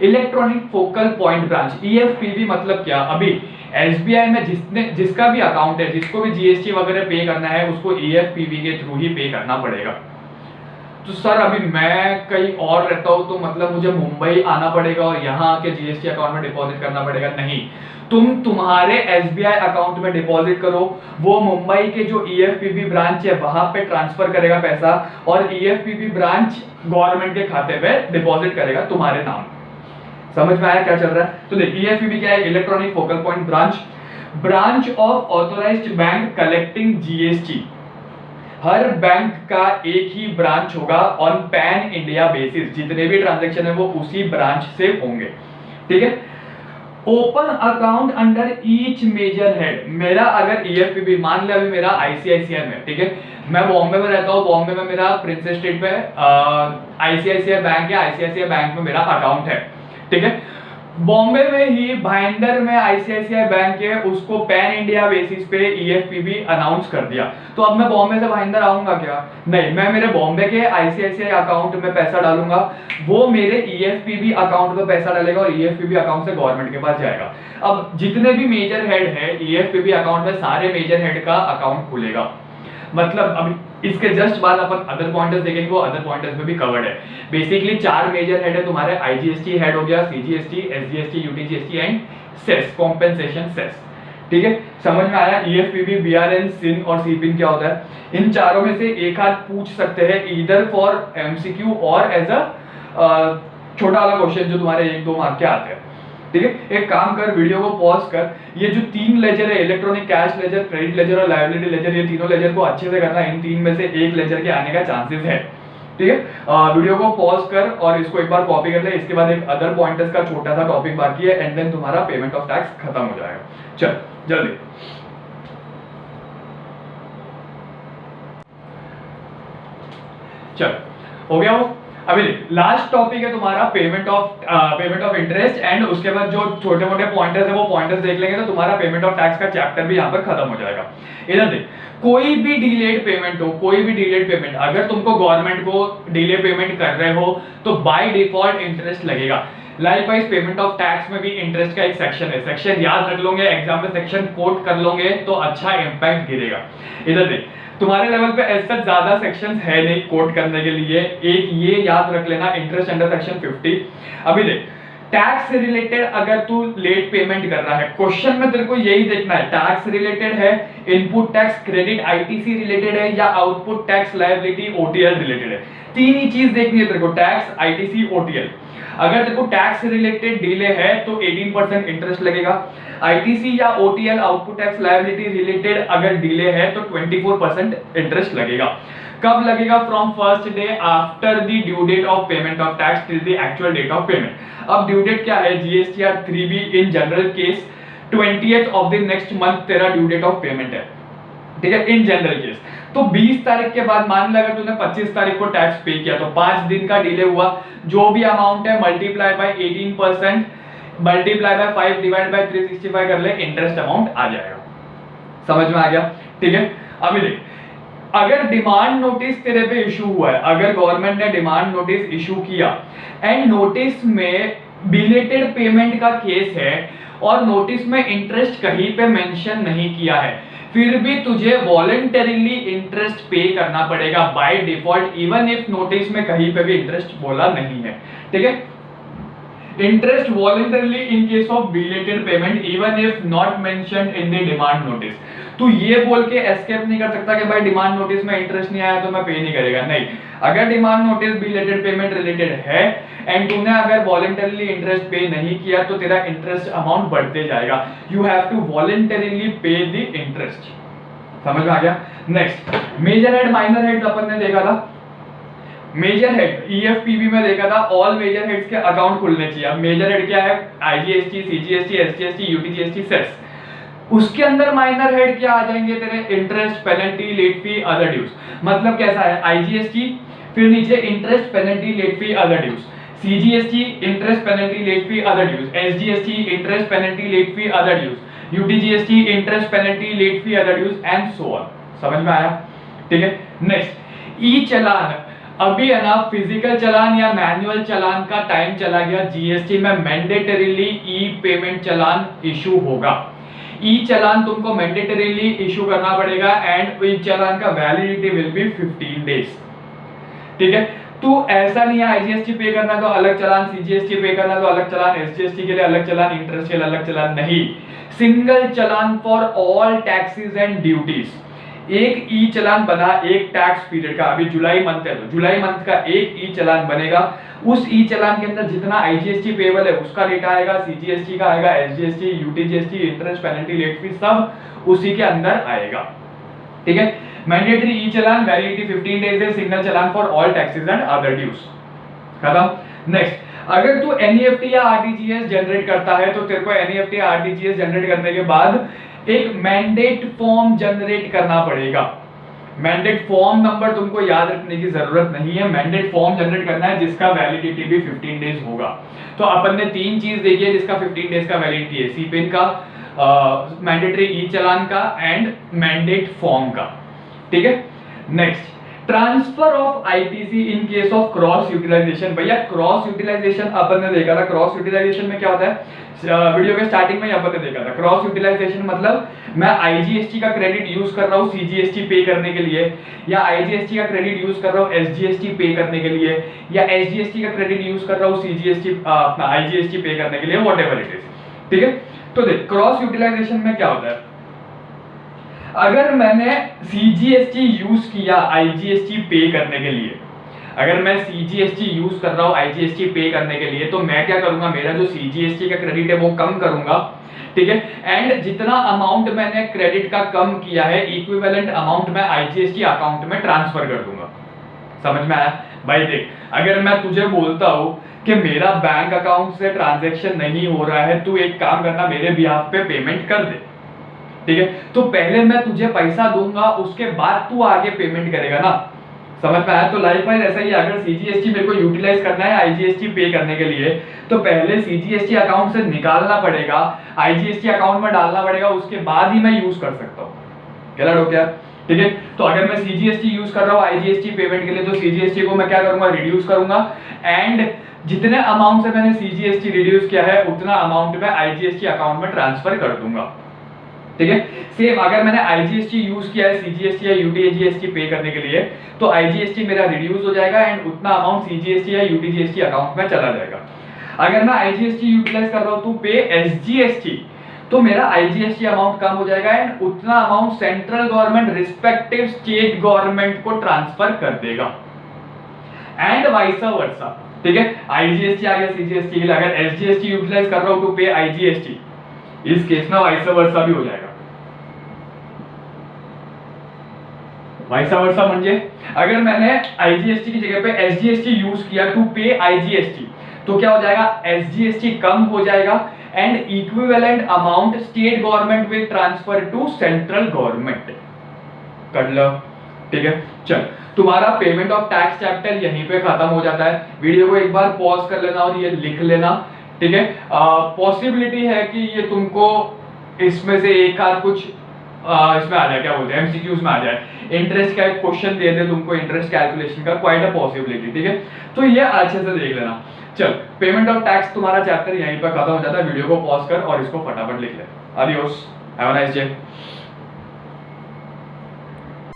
इलेक्ट्रॉनिक फोकल पॉइंट ब्रांच, ईएफपीबी मतलब क्या, अभी एसबीआई में जिसका भी अकाउंट है, जिसको भी जीएसटी वगैरह पे करना है, उसको ईएफपीबी के थ्रू ही पे करना पड़ेगा। तो सर अभी मैं कहीं और रहता हूं, तो मतलब मुझे मुंबई आना पड़ेगा और यहाँ आके जीएसटी अकाउंट में डिपॉजिट करना पड़ेगा? नहीं, तुम तुम्हारे एसबीआई अकाउंट में डिपॉजिट करो, वो मुंबई के जो ईएफपीबी ब्रांच है वहां पे ट्रांसफर करेगा पैसा, और ईएफपीबी ब्रांच गवर्नमेंट के खाते पे डिपॉजिट करेगा तुम्हारे नाम। समझ में आया क्या चल रहा है? तो देखिए ईएफपीबी क्या है, electronic focal point branch of authorised bank collecting GST. Her bank का एक ही ब्रांच होगा ऑन पैन इंडिया बेसिस, जितने भी ट्रांजैक्शन है वो उसी ब्रांच से होंगे, ठीक है। Open account under each major head. मेरा अगर ईएफपीबी, मान लिया अभी मेरा आईसीआईसीआई में, ठीक है, मैं बॉम्बे में रहता हूँ, बॉम्बे में मेरा प्रिंसेस स्ट्रीट पे आईसीआईसीआई बैंक है, आईसीआईसीआई बैंक में मेरा अकाउंट है, ठीक है। बॉम्बे में ही भाईंदर में आईसीआईसीआई बैंक है, उसको पैन इंडिया बेसिस पे ईएफपीबी अनाउंस कर दिया, तो अब मैं बॉम्बे से भाईंदर आऊंगा क्या? नहीं, मैं मेरे बॉम्बे के आईसीआईसीआई अकाउंट में पैसा डालूंगा, वो मेरे ईएफपीबी अकाउंट में पैसा डालेगा और ईएफपीबी अकाउंट से गवर्नमेंट के पास जाएगा। अब जितने भी मेजर हेड है ईएफपीबी अकाउंट में, सारे मेजर हेड का अकाउंट खुलेगा। मतलब अभी इसके जस्ट बाद अपन अदर पॉइंटर्स देखेंगे, वो अदर पॉइंटर्स में भी कवर्ड है। बेसिकली 4 मेजर हेड है तुम्हारे, आईजीएसटी हेड हो गया, CGST, SGST, UTGST and cess, compensation cess, ठीक है। समझ में आया? ईएफपीबी, बीआरएन, सिन और सीपिन क्या होता है? इन चारों में से एक आध पूछ सकते हैं, ईदर फॉर एमसीक्यू और एज अ छोटा वाला क्वेश्चन जो तुम्हारे 1-2 मार्क के आते हैं, ठीक है। एक काम कर, वीडियो को पॉज कर, ये जो 3 लेजर है, electronic cash laser, credit ledger और लायबिलिटी लेजर, ये तीनों लेजर को अच्छे से करना। इन 3 में से एक लेजर के आने का चांसेस है, ठीक है। वीडियो को पॉज कर और इसको एक बार कॉपी कर ले। इसके बाद एक अदर पॉइंटर्स का छोटा सा टॉपिक बाकी है, एंड देन तुम्हारा पेमेंट ऑफ टैक्स खत्म हो जाएगा। चल जल्दी चल, हो गया वो। अभी लास्ट टॉपिक है तुम्हारा पेमेंट ऑफ इंटरेस्ट, एंड उसके बाद जो छोटे मोटे पॉइंटर्स है वो पॉइंटर्स देख लेंगे, तो तुम्हारा पेमेंट ऑफ टैक्स का चैप्टर भी यहाँ पर खत्म हो जाएगा। इधर देख, कोई भी डिलेड पेमेंट हो, कोई भी डिलेड पेमेंट, अगर तुमको गवर्नमेंट को डिले पेमेंट कर रहे हो तो बाय डिफॉल्ट इंटरेस्ट लगेगा। लाइकवाइज पेमेंट ऑफ टैक्स में भी इंटरेस्ट का एक सेक्शन है, सेक्शन याद रख लोगे, एग्जाम में सेक्शन कोट कर लोगे तो अच्छा इंपैक्ट गिरेगा। इधर देख, तुम्हारे लेवल पे ऐसा ज्यादा सेक्शंस है नहीं कोट करने के लिए, एक ये याद रख लेना, इंटरेस्ट अंडर सेक्शन 50। अभी देख, टैक्स से रिलेटेड अगर तू लेट पेमेंट कर रहा है, क्वेश्चन में तेरे को यही देखना है, टैक्स रिलेटेड है, input tax credit ITC related है, या आउटपुट टैक्स लायबिलिटी ओटीएल रिलेटेड है। 3 ही चीज देखनी है तेरे को, टैक्स, आईटीसी, ओटीएल। अगर तेरे को टैक्स रिलेटेड डिले है तो 18% इंटरेस्ट लगेगा। आईटीसी या OTL, output tax liability related अगर डिले है तो 24% इंटरेस्ट लगेगा। कब लगेगा? From first day after the due date of payment of tax till the actual date of payment. अब ड्यू डेट क्या है? GSTR 3B in general case 20th of the next month तेरा due date of payment है, ठीक है, इन general case. तो 20 तारीख के बाद मान लिया अगर तूने 25 तारीख को टैक्स पे किया तो 5 दिन का डिले हुआ, जो भी अमाउंट है multiply by 18% multiply by 5 divide by 365 कर ले, इंटरेस्ट अमाउंट आ जाएगा। समझ में आ गया? ठीक है। अभी देख, अगर डिमांड नोटिस तेरे पे इशू हुआ है, अगर गवर्नमेंट ने डिमांड नोटिस इशू किया एंड नोटिस में बिलेटेड पेमेंट का केस है और नोटिस में इंटरेस्ट कहीं पे मेंशन नहीं किया है, फिर भी तुझे वॉलंटरीली इंटरेस्ट पे करना पड़ेगा by default, even if notice में कहीं पे भी इंटरेस्ट बोला नहीं है, ठीक है। Interest voluntarily in case of belated payment even if not mentioned in the demand notice. तू ये बोल के एस्केप नहीं कर सकता कि भाई डिमांड नोटिस में इंटरेस्ट नहीं आया तो मैं पे नहीं करेगा, नहीं। अगर demand notice belated payment related है एंड तूने अगर वॉलंटरीली इंटरेस्ट पे नहीं किया तो तेरा इंटरेस्ट अमाउंट बढ़ते जाएगा। You have to voluntarily pay the interest. समझ में आ गया? Next, major head minor heads अपन ने देखा था। मेजर हेड ईएफपीबी में देखा था ऑल मेजर हेड्स के अकाउंट खुलने चाहिए। अब मेजर हेड क्या है? IGST, CGST, SGST, UTGST, cess. उसके अंदर माइनर हेड क्या आ जाएंगे तेरे? Interest, penalty, late fee, other dues. मतलब कैसा है? आईजीएसटी, फिर नीचे interest, penalty, late fee, other dues. CGST interest, penalty, late fee, other dues. SGST interest, penalty, late fee, other dues. UTGST interest, penalty, late fee, other dues and so on. समझ में आया? ठीक है। Next, e challan. अभी है ना physical चालान या manual चालान का टाइम चला गया। जीएसटी में मैंडेटरीली ई पेमेंट चालान इशू होगा। ई चालान तुमको मैंडेटरीली इशू करना पड़ेगा एंड ई चालान का वैलिडिटी विल बी 15 डेज। ठीक है। तू ऐसा नहीं है आईजीएसटी पे करना तो अलग चालान, सीजीएसटी पे करना तो अलग चालान, एसजीएसटी के लिए अलग चालान, इंटरेस्ट के लिए अलग चालान, नहीं। Single challan for all taxes and duties. एक ई चालान बना एक टैक्स पीरियड का। अभी जुलाई मंथ है तो जुलाई मंथ का एक ई चालान बनेगा। उस ई चालान के अंदर जितना आईजीएसटी पेबल है उसका डेटा आएगा, सीजीएसटी का आएगा, SGST, UTGST, interest, penalty, late fee सब उसी के अंदर आएगा। ठीक है। Mandatory e challan, validity 15 days है। Single challan for all taxes and other dues. खत्म। नेक्स्ट, अगर तू एनईएफटी या आरटीजीएस जनरेट करता है तो तेरे को एनईएफटी या आरटीजीएस जनरेट करने के बाद एक मैंडेट फॉर्म जनरेट करना पड़ेगा। मैंडेट फॉर्म नंबर तुमको याद रखने की जरूरत नहीं है। मैंडेट फॉर्म जनरेट करना है जिसका वैलिडिटी भी 15 डेज होगा। तो अपन ने तीन चीज देखी है जिसका 15 डेज का वैलिडिटी है, सीपिन का, मैंडेटरी ई चालान का एंड मैंडेट फॉर्म का। ठीक है। Next, transfer of ITC in case of cross utilization. भैया क्रॉस यूटिलाइजेशन अपन ने देखा था। क्रॉस यूटिलाइजेशन में क्या होता है? वीडियो के स्टार्टिंग में अपन ने देखा था। क्रॉस यूटिलाइजेशन मतलब मैं आईजीएसटी का क्रेडिट यूज कर रहा हूँ सीजीएसटी पे करने के लिए, या आईजीएसटी का क्रेडिट यूज कर रहा हूँ एसजीएसटी पे करने के लिए, या एसजीएसटी का क्रेडिट यूज कर रहा हूँ सीजीएसटी अपना आईजीएसटी पे करने के लिए, व्हाटएवर इट इज। ठीक है। तो देख क्रॉस यूटिलाइजेशन में क्या होता है? अगर मैंने सीजीएसटी यूज किया आईजीएसटी पे करने के लिए, अगर मैं सीजीएसटी यूज कर रहा हूं आईजीएसटी पे करने के लिए, तो मैं क्या करूंगा? मेरा जो सीजीएसटी का क्रेडिट है वो कम करूंगा। ठीक है। एंड जितना अमाउंट मैंने क्रेडिट का कम किया है इक्विवेलेंट अमाउंट मैं आईजीएसटी अकाउंट में ट्रांसफर कर दूंगा। समझ में आया? भाई देख, अगर मैं तुझे बोलता हूं कि मेरा बैंक अकाउंट से ट्रांजैक्शन नहीं हो रहा है, तू एक काम करना, मेरे बिहाफ पे पेमेंट कर दे। ठीक है। तो पहले मैं तुझे पैसा दूंगा, उसके बाद तू आगे पेमेंट करेगा ना। समझ में आया? तो लाइकवाइज ऐसा ही, अगर सीजीएसटी मेरे को यूटिलाइज करना है आईजीएसटी पे करने के लिए, तो पहले सीजीएसटी अकाउंट से निकालना पड़ेगा, आईजीएसटी अकाउंट में डालना पड़ेगा, उसके बाद ही मैं यूज कर सकता हूँ। क्लियर हो क्या? ठीक है। तो अगर मैं सीजीएसटी यूज कर रहा हूँ आईजीएसटी पेमेंट के लिए, तो सीजीएसटी को मैं क्या करूंगा? रिड्यूस करूंगा एंड जितने अमाउंट से मैंने सीजीएसटी रिड्यूस किया है उतना अमाउंट मैं आईजीएसटी अकाउंट में ट्रांसफर कर दूंगा। ठीक है। सेम अगर मैंने आईजीएसटी यूज किया है सीजीएसटी या यूटीजीएसटी पे करने के लिए, तो आईजीएसटी मेरा रिड्यूस हो जाएगा एंड उतना अमाउंट सीजीएसटी या यूटीजीएसटी अकाउंट में चला जाएगा। अगर मैं आईजीएसटी यूटिलाइज कर रहा हूं टू पे एसजीएसटी, तो मेरा आईजीएसटी अमाउंट कम हो जाएगा एंड उतना amount central government respective state government को ट्रांसफर कर देगा एंड वाइस वर्सा। ठीक है। आईजीएसटी आ गया सीजीएसटी के लिए, अगर एसजीएसटी यूटिलाइज कर रहा हूं टू पे आईजीएसटी, इस केस में वाइस वर्सा भी हो जाएगा। वाइस वर्सा म्हणजे अगर मैंने आईजीएसटी की जगह पे एसजीएसटी यूज किया टू पे आईजीएसटी, तो क्या हो जाएगा? एसजीएसटी कम हो जाएगा and equivalent amount state government will transfer to central government. कर लो। ठीक है। चल, तुम्हारा पेमेंट ऑफ टैक्स चैप्टर यहीं पे खत्म हो जाता है। वीडियो को एक बार पॉज कर लेना और ये लिख लेना। ठीक है। पॉसिबिलिटी है कि ये तुमको इसमें से एक आध कुछ इसमें आ जाए, क्या बोलते हैं, एमसीक्यूज में आ जाए। इंटरेस्ट का एक क्वेश्चन दे दे तुमको, इंटरेस्ट कैलकुलेशन का, क्वाइट अ पॉसिबिलिटी। ठीक है। तो ये अच्छे से देख लेना। चल, पेमेंट ऑफ टैक्स तुम्हारा चैप्टर यहीं पर खत्म हो जाता है। वीडियो को पॉज कर और इसको फटाफट लिख ले। Adios, have a nice day.